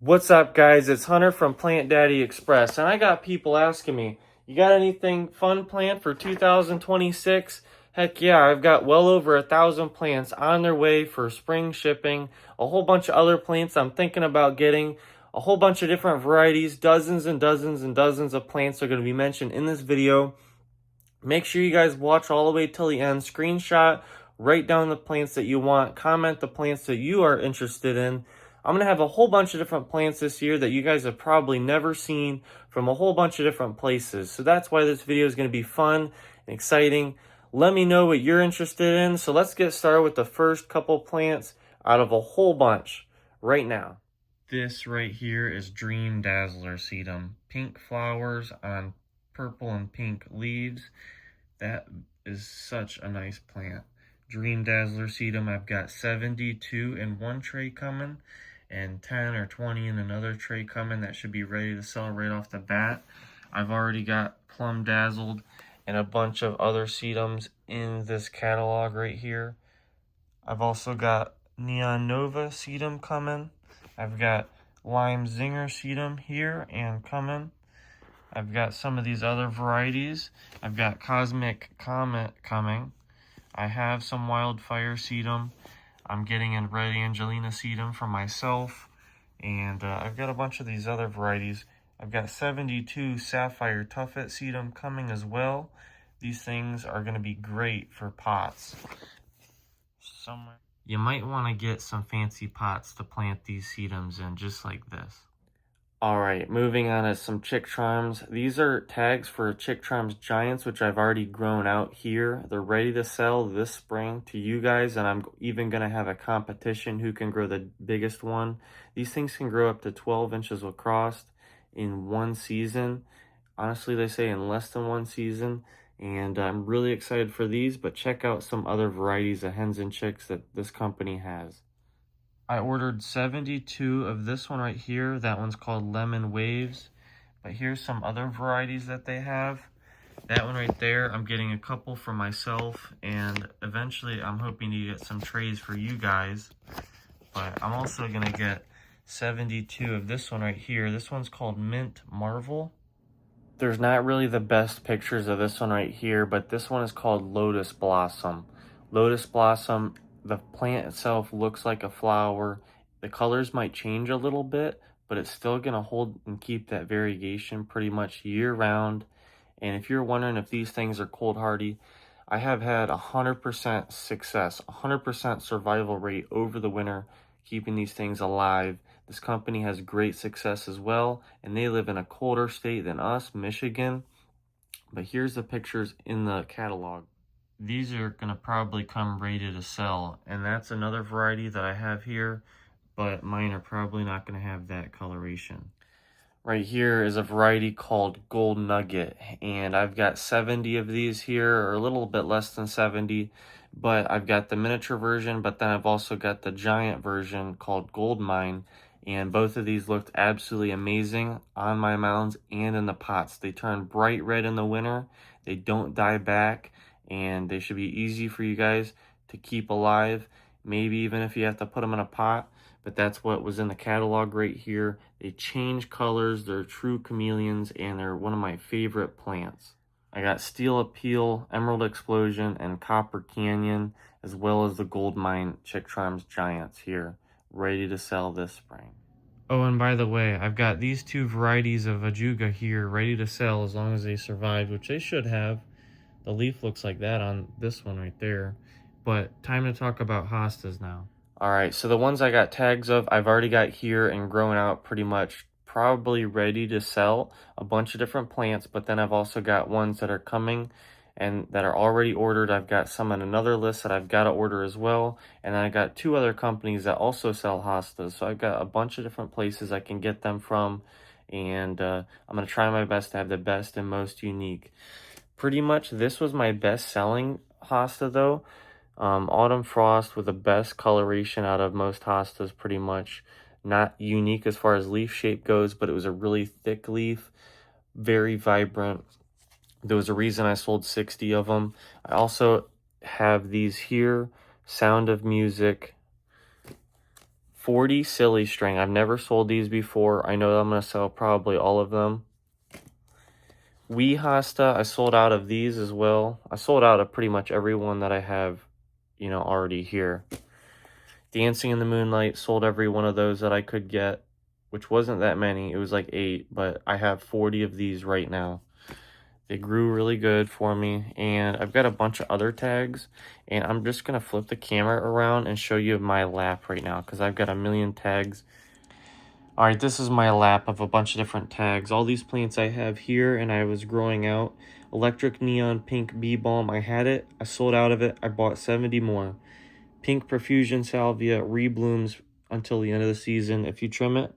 What's up, guys? It's Hunter from Plant Daddy Express, and I got people asking me, you got anything fun planned for 2026? Heck yeah, I've got well over 1,000 plants on their way for spring shipping, a whole bunch of other plants I'm thinking about getting, a whole bunch of different varieties, dozens and dozens and dozens of plants are going to be mentioned in this video. Make sure you guys watch all the way till the end, screenshot, write down the plants that you want, comment the plants that you are interested in. I'm going to have a whole bunch of different plants this year that you guys have probably never seen from a whole bunch of different places. So that's why this video is going to be fun and exciting. Let me know what you're interested in. So let's get started with the first couple plants out of a whole bunch right now. This right here is Dream Dazzler Sedum. Pink flowers on purple and pink leaves. That is such a nice plant. Dream Dazzler Sedum, I've got 72 in one tray coming and 10 or 20 in another tray coming. That should be ready to sell right off the bat. I've already got Plum Dazzled and a bunch of other sedums in this catalog right here. I've also got Neon Nova sedum coming. I've got Lime Zinger sedum here and coming. I've got some of these other varieties. I've got Cosmic Comet coming. I have some Wildfire sedum. I'm getting a Red Angelina sedum for myself. And I've got a bunch of these other varieties. I've got 72 Sapphire Tuffet sedum coming as well. These things are going to be great for pots. You might want to get some fancy pots to plant these sedums in, just like this. Alright, moving on to some Chick Charms. These are tags for Chick Charms Giants, which I've already grown out here. They're ready to sell this spring to you guys, and I'm even going to have a competition who can grow the biggest one. These things can grow up to 12 inches across in one season. Honestly, they say in less than one season. And I'm really excited for these, but check out some other varieties of hens and chicks that this company has. I ordered 72 of this one right here. That one's called Lemon Waves. But here's some other varieties that they have. That one right there, I'm getting a couple for myself. And eventually, I'm hoping to get some trays for you guys. But I'm also going to get 72 of this one right here. This one's called Mint Marvel. There's not really the best pictures of this one right here, but this one is called Lotus Blossom. Lotus Blossom, the plant itself looks like a flower. The colors might change a little bit, but it's still going to hold and keep that variegation pretty much year round. And if you're wondering if these things are cold hardy, I have had 100% success, 100% survival rate over the winter, keeping these things alive. This company has great success as well, and they live in a colder state than us, Michigan. But here's the pictures in the catalog. These are going to probably come ready to sell, and that's another variety that I have here, but mine are probably not going to have that coloration. Right here is a variety called Gold Nugget, and I've got 70 of these here, or a little bit less than 70, but I've got the miniature version, but then I've also got the giant version called Gold Mine, and both of these looked absolutely amazing on my mounds and in the pots. They turn bright red in the winter, they don't die back, and they should be easy for you guys to keep alive, maybe even if you have to put them in a pot. But that's what was in the catalog right here. They change colors, they're true chameleons, and they're one of my favorite plants. I got Steel Appeal, Emerald Explosion, and Copper Canyon, as well as the Gold Mine Chick Charms Giants here, ready to sell this spring. Oh, and by the way, I've got these two varieties of Ajuga here ready to sell as long as they survive, which they should have. The leaf looks like that on this one right there. But time to talk about hostas now. Alright, so the ones I got tags of, I've already got here and grown out pretty much, probably ready to sell. A bunch of different plants, but then I've also got ones that are coming and that are already ordered. I've got some on another list that I've got to order as well. And then I got two other companies that also sell hostas. So I've got a bunch of different places I can get them from. And I'm going to try my best to have the best and most unique. Pretty much this was my best selling hosta though. Autumn Frost with the best coloration out of most hostas, pretty much. Not unique as far as leaf shape goes, but it was a really thick leaf, very vibrant. There was a reason I sold 60 of them. I also have these here, Sound of Music, 40 silly string. I've never sold these before. I know I'm going to sell probably all of them. Wee hosta, I sold out of these as well. I sold out of pretty much every one that I have, already here. Dancing in the Moonlight, sold every one of those that I could get, which wasn't that many. It was like 8, but I have 40 of these right now. They grew really good for me, and I've got a bunch of other tags, and I'm just going to flip the camera around and show you my lap right now, because I've got a million tags. All right, this is my lap of a bunch of different tags. All these plants I have here, and I was growing out. Electric Neon Pink Bee Balm, I had it. I sold out of it. I bought 70 more. Pink Profusion Salvia reblooms until the end of the season if you trim it.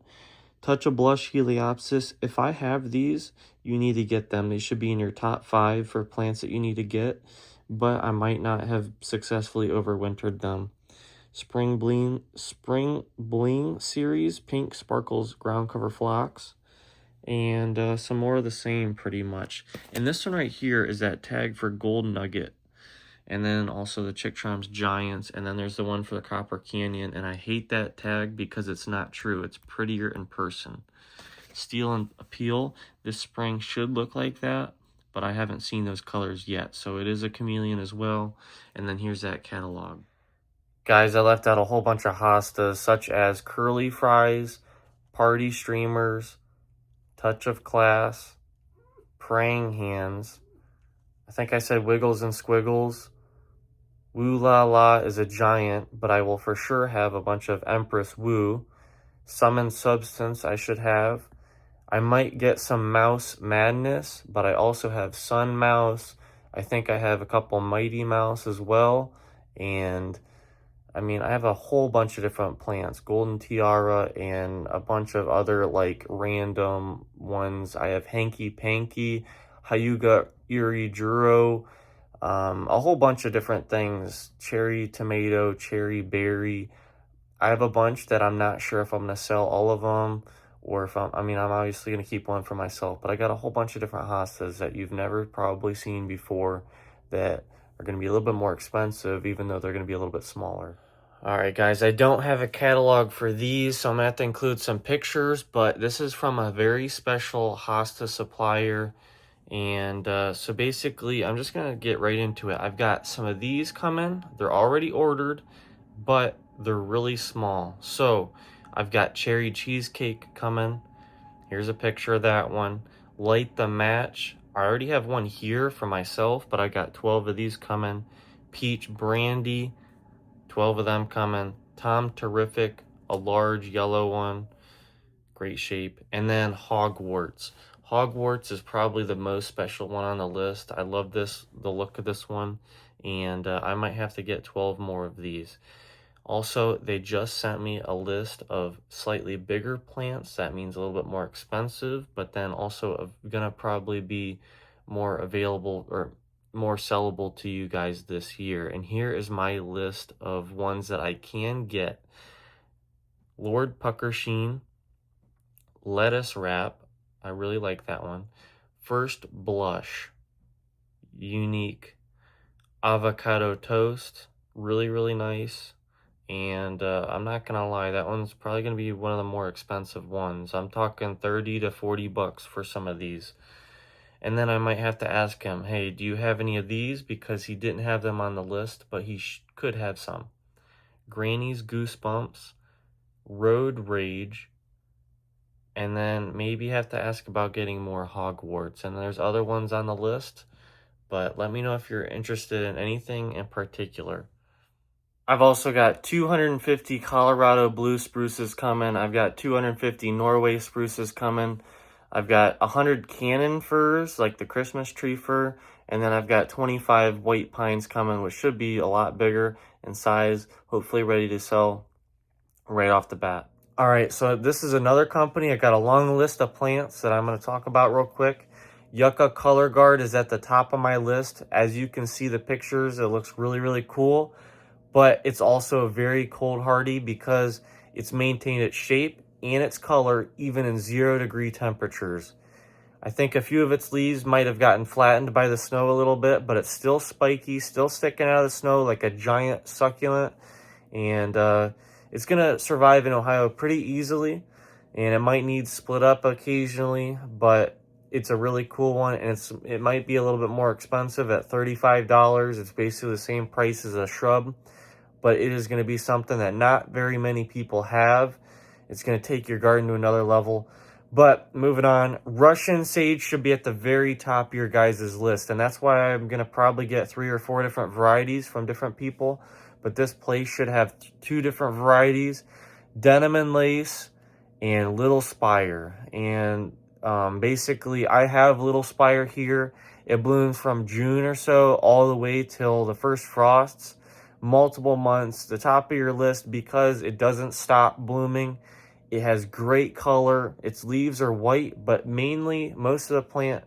Touch of Blush Heliopsis. If I have these, you need to get them. They should be in your top 5 for plants that you need to get, but I might not have successfully overwintered them. Spring Bling series, Pink Sparkles Ground Cover Phlox, and some more of the same pretty much. And this one right here is that tag for Gold Nugget. And then also the Chick Charms Giants, and then there's the one for the Copper Canyon, and I hate that tag because it's not true. It's prettier in person. Steel and Appeal, this spring should look like that, but I haven't seen those colors yet, so it is a chameleon as well. And then here's that catalog. Guys, I left out a whole bunch of hostas, such as Curly Fries, Party Streamers, Touch of Class, Praying Hands, I think I said Wiggles and Squiggles. Woo La La is a giant, but I will for sure have a bunch of Empress Woo. Summon Substance I should have. I might get some Mouse Madness, but I also have Sun Mouse. I think I have a couple Mighty Mouse as well. And I mean, I have a whole bunch of different plants. Golden Tiara and a bunch of other like random ones. I have Hanky Panky, Hyuga Irijuro, a whole bunch of different things. Cherry Tomato, Cherry Berry. I have a bunch that I'm not sure if I'm going to sell all of them, or if I'm obviously going to keep one for myself, but I got a whole bunch of different hostas that you've never probably seen before that are going to be a little bit more expensive, even though they're going to be a little bit smaller. All right, guys, I don't have a catalog for these, so I'm going to have to include some pictures, but this is from a very special hosta supplier. And so basically, I'm just going to get right into it. I've got some of these coming. They're already ordered, but they're really small. So I've got Cherry Cheesecake coming. Here's a picture of that one. Light the Match. I already have one here for myself, but I got 12 of these coming. Peach Brandy. 12 of them coming. Tom Terrific. A large yellow one. Great shape. And then Hogwarts. Hogwarts is probably the most special one on the list. I love the look of this one, and I might have to get 12 more of these. Also, they just sent me a list of slightly bigger plants. That means a little bit more expensive, but then also gonna probably be more available or more sellable to you guys this year. And here is my list of ones that I can get. Lord Puckersheen, Lettuce Wrap. I really like that one. First Blush, unique. Avocado Toast, really, really nice. And I'm not gonna lie, that one's probably gonna be one of the more expensive ones. I'm talking 30 to 40 bucks for some of these. And then I might have to ask him, hey, do you have any of these? Because he didn't have them on the list, but he could have some. Granny's Goosebumps, Road Rage, and then maybe have to ask about getting more Hogwarts. And there's other ones on the list, but let me know if you're interested in anything in particular. I've also got 250 Colorado Blue Spruces coming. I've got 250 Norway Spruces coming. I've got 100 Cannon Firs, like the Christmas tree fir. And then I've got 25 White Pines coming, which should be a lot bigger in size, hopefully ready to sell right off the bat. All right, so this is another company. I got a long list of plants that I'm going to talk about real quick. Yucca Color Guard is at the top of my list. As you can see the pictures, it looks really, really cool. But it's also very cold hardy because it's maintained its shape and its color even in 0-degree temperatures. I think a few of its leaves might have gotten flattened by the snow a little bit, but it's still spiky, still sticking out of the snow like a giant succulent. And It's going to survive in Ohio pretty easily, and it might need split up occasionally, but it's a really cool one, and it might be a little bit more expensive at $35. It's basically the same price as a shrub, but it is going to be something that not very many people have. It's going to take your garden to another level. But moving on, Russian sage should be at the very top of your guys' list, and that's why I'm going to probably get 3 or 4 different varieties from different people. But this place should have 2 different varieties, Denim and Lace and Little Spire. And basically, I have Little Spire here. It blooms from June or so all the way till the first frosts, multiple months. The top of your list because it doesn't stop blooming. It has great color. Its leaves are white, but mainly most of the plant,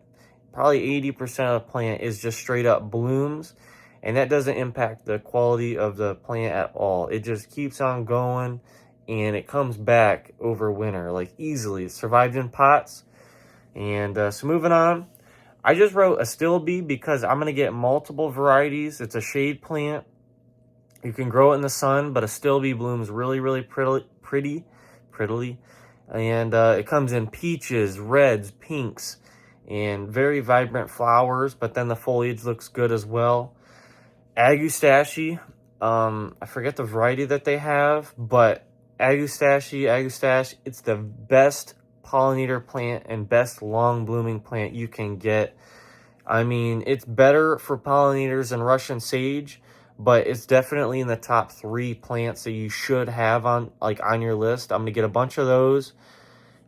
probably 80% of the plant is just straight up blooms. And that doesn't impact the quality of the plant at all. It just keeps on going, and it comes back over winter, like easily. It survived in pots. And so moving on, I just wrote a still bee because I'm going to get multiple varieties. It's a shade plant. You can grow it in the sun, but a still bee blooms really, really prettily. And it comes in peaches, reds, pinks, and very vibrant flowers, but then the foliage looks good as well. Agustache, I forget the variety that they have, but Agustache, it's the best pollinator plant and best long blooming plant you can get. I mean, it's better for pollinators than Russian sage, but it's definitely in the top 3 plants that you should have on your list. I'm gonna get a bunch of those.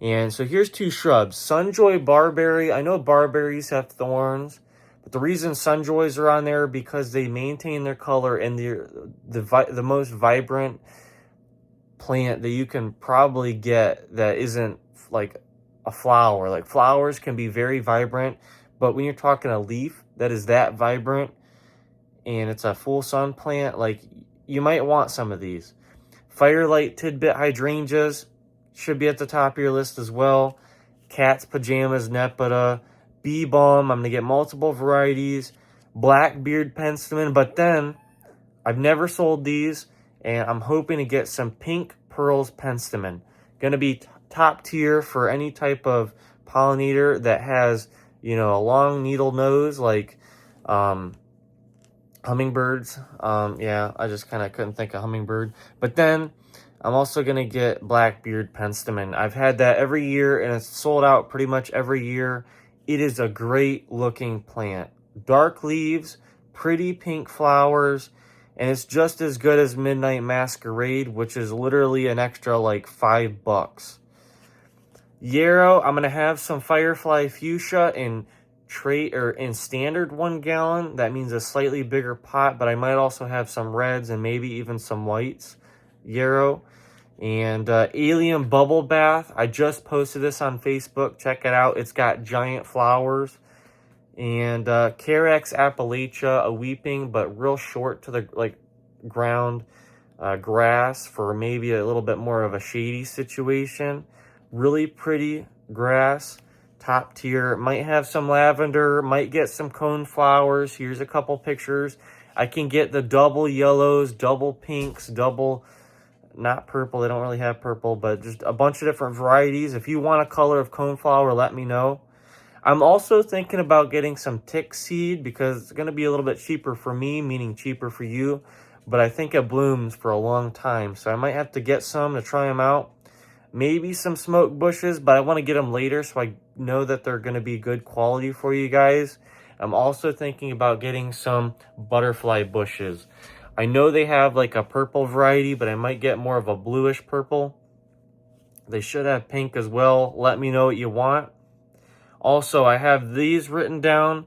And so here's 2 shrubs. Sunjoy barberry. I know barberries have thorns, but the reason sunjoys are on there because they maintain their color, and the most vibrant plant that you can probably get that isn't like a flower. Like flowers can be very vibrant, but when you're talking a leaf that is that vibrant and it's a full sun plant, like you might want some of these. Firelight tidbit hydrangeas should be at the top of your list as well. Cat's pajamas, Nepeta, bee balm. I'm gonna get multiple varieties. Blackbeard penstemon, but then I've never sold these, and I'm hoping to get some pink pearls penstemon. Gonna be top tier for any type of pollinator that has, a long needle nose, like hummingbirds. Yeah, I just kind of couldn't think of hummingbird. But then I'm also going to get Blackbeard penstemon. I've had that every year, and it's sold out pretty much every year. It is a great looking plant. Dark leaves, pretty pink flowers, and it's just as good as Midnight Masquerade, which is literally an extra like $5. Yarrow, I'm going to have some Firefly Fuchsia in standard 1 gallon. That means a slightly bigger pot, but I might also have some reds and maybe even some whites. Yarrow. And Alien Bubble Bath. I just posted this on Facebook. Check it out. It's got giant flowers. And Carex Appalachia, a weeping, but real short to the ground grass for maybe a little bit more of a shady situation. Really pretty grass, top tier. Might have some lavender, might get some cone flowers. Here's a couple pictures. I can get the double yellows, double pinks, not purple. They don't really have purple, but just a bunch of different varieties. If you want a color of coneflower, let me know. I'm also thinking about getting some tick seed because it's going to be a little bit cheaper for me, meaning cheaper for you. But I think it blooms for a long time, so I might have to get some to try them out. Maybe some smoke bushes, but I want to get them later so I know that they're going to be good quality for you guys. I'm also thinking about getting some butterfly bushes. I know they have like a purple variety, but I might get more of a bluish purple. They should have pink as well. Let me know what you want. Also, I have these written down.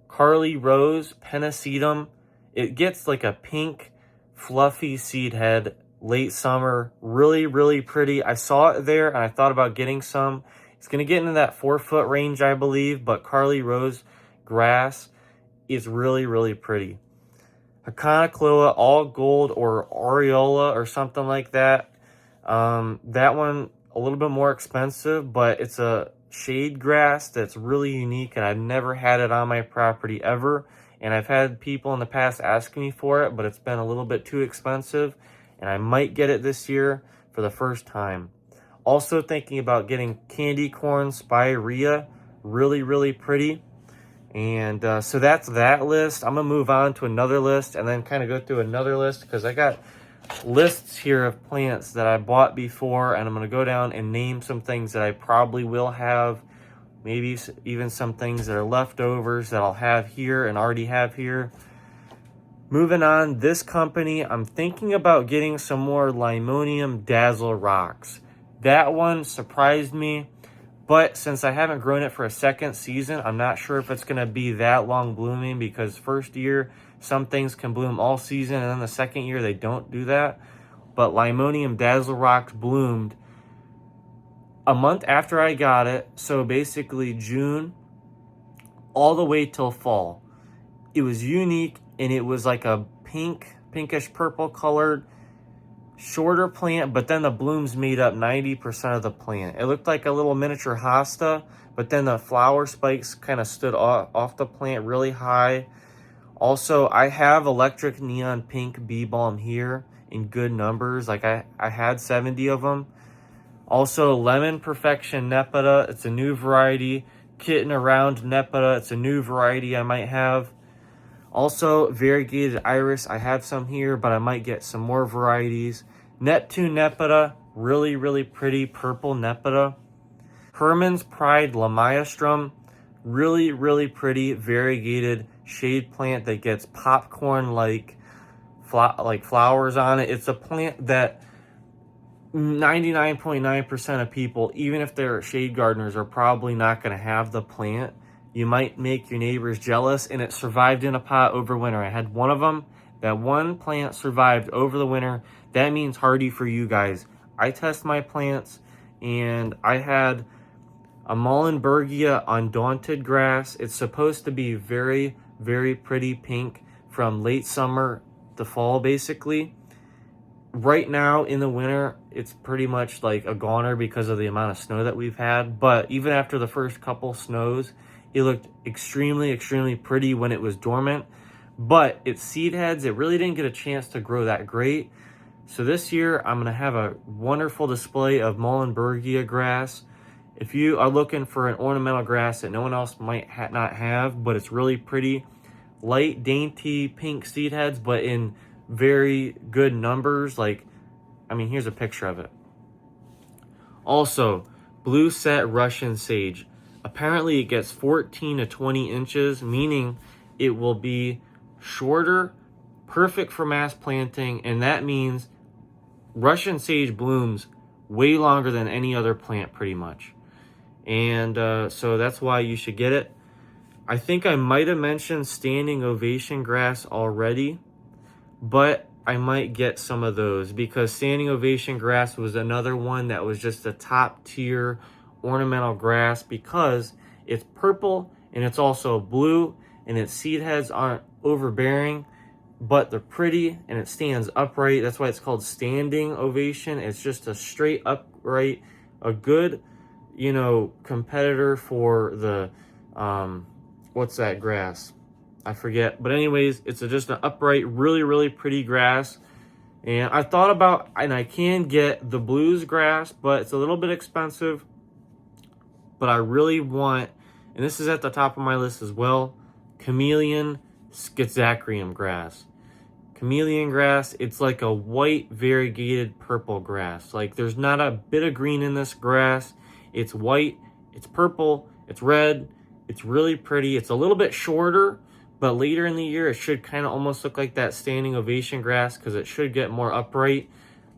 Carly Rose, Pennisetum. It gets like a pink, fluffy seed head. Late summer, really, really pretty. I saw it there and I thought about getting some. It's going to get into that 4-foot range, I believe, but Carly Rose grass is really, really pretty. Hakanakloa, all gold or aureola or something like that. That one a little bit more expensive, but it's a shade grass that's really unique, and I've never had it on my property ever. And I've had people in the past asking me for it, but it's been a little bit too expensive. and I might get it this year for the first time. Also thinking about getting candy corn spirea, really pretty. And so that's that list. I'm gonna move on to another list and then kind of go through another list, because I got lists here of plants that I bought before, and I'm gonna go down and name some things that I probably will have, maybe even some things that are leftovers that I'll have here and already have here. Moving on, this company, I'm thinking about getting some more Limonium Dazzle rocks. That one surprised me, but since I haven't grown it for a second season, I'm not sure if it's going to be that long blooming, because first year, some things can bloom all season, and then the second year, they don't do that. But Limonium Dazzle rocks bloomed a month after I got it, so basically June all the way till fall. It was unique, and it was like a pinkish purple colored, shorter plant, but then the blooms made up 90% of the plant. It looked like a little miniature hosta, but then the flower spikes kind of stood off the plant really high. Also, I have electric neon pink bee balm here in good numbers. Like I had 70 of them. Also, Lemon Perfection Nepeta, it's a new variety. Kitten Around Nepeta, it's a new variety I might have. Also, Variegated Iris, I have some here, but I might get some more varieties. Neptune Nepeta, really pretty purple Nepeta. Herman's Pride Lamiastrum, really pretty variegated shade plant that gets popcorn-like flowers on it. It's a plant that 99.9% of people, even if they're shade gardeners, are probably not going to have the plant. You might make your neighbors jealous, and it survived in a pot over winter. I had one of them. That one plant survived over the winter. That means hardy for you guys. I test my plants, and I had a Muhlenbergia Undaunted grass. It's supposed to be very pretty pink from late summer to fall, basically. Right now in the winter, it's pretty much like a goner because of the amount of snow that we've had. But even after the first couple snows, it looked extremely pretty when it was dormant. But its seed heads, it really didn't get a chance to grow that great. So this year, I'm going to have a wonderful display of Muhlenbergia grass. If you are looking for an ornamental grass that no one else might not have, but it's really pretty, light, dainty pink seed heads, but in very good numbers. Like, I mean, here's a picture of it. Also, blue set Russian sage. Apparently it gets 14 to 20 inches, meaning it will be shorter, perfect for mass planting, and that means Russian sage blooms way longer than any other plant pretty much. And so that's why you should get it. I think I might have mentioned standing ovation grass already, but I might get some of those, because standing ovation grass was another one that was just a top tier ornamental grass, because it's purple and it's also blue, and its seed heads aren't overbearing, but they're pretty, and it stands upright. That's why it's called standing ovation. It's just a straight upright, a good, you know, competitor for the what's that grass? I forget. But anyways, it's just an upright, really pretty grass. And I thought about, and I can get the blues grass, but it's a little bit expensive. But I really want, and this is at the top of my list as well, Chameleon Schizachyrium grass. Chameleon grass, it's like a white variegated purple grass. Like, there's not a bit of green in this grass. It's white, it's purple, it's red, it's really pretty. It's a little bit shorter, but later in the year, it should kind of almost look like that standing ovation grass, because it should get more upright.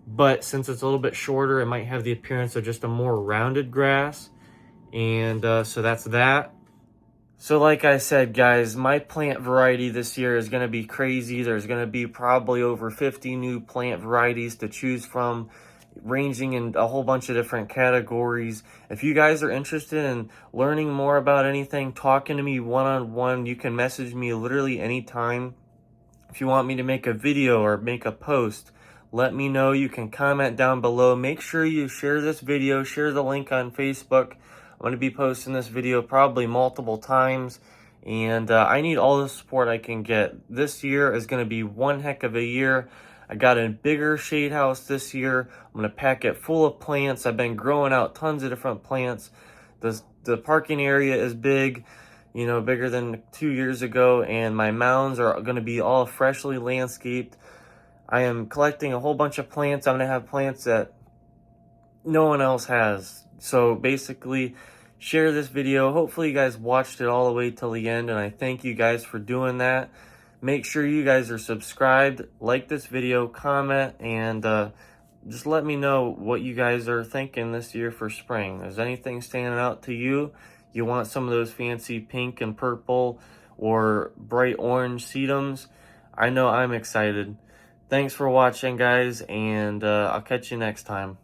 But since it's a little bit shorter, it might have the appearance of just a more rounded grass. And so that's that. So like I said, guys, my plant variety this year is going to be crazy. There's going to be probably over 50 new plant varieties to choose from, ranging in a whole bunch of different categories. If you guys are interested in learning more about anything, talking to me one-on-one, you can message me literally anytime. If you want me to make a video or make a post, let me know. You can comment down below. Make sure you share this video, share the link on Facebook. I'm going to be posting this video probably multiple times, and I need all the support I can get. This year is going to be one heck of a year. I got a bigger shade house this year. I'm gonna pack it full of plants. I've been growing out tons of different plants. The parking area is big, you know, bigger than 2 years ago, and my mounds are gonna be all freshly landscaped. I am collecting a whole bunch of plants. I'm gonna have plants that no one else has. So basically, share this video. Hopefully you guys watched it all the way till the end, and I thank you guys for doing that. Make sure you guys are subscribed, like this video, comment, and just let me know what you guys are thinking this year for spring. Is anything standing out to you? You want some of those fancy pink and purple or bright orange sedums? I know I'm excited. Thanks for watching, guys, and I'll catch you next time.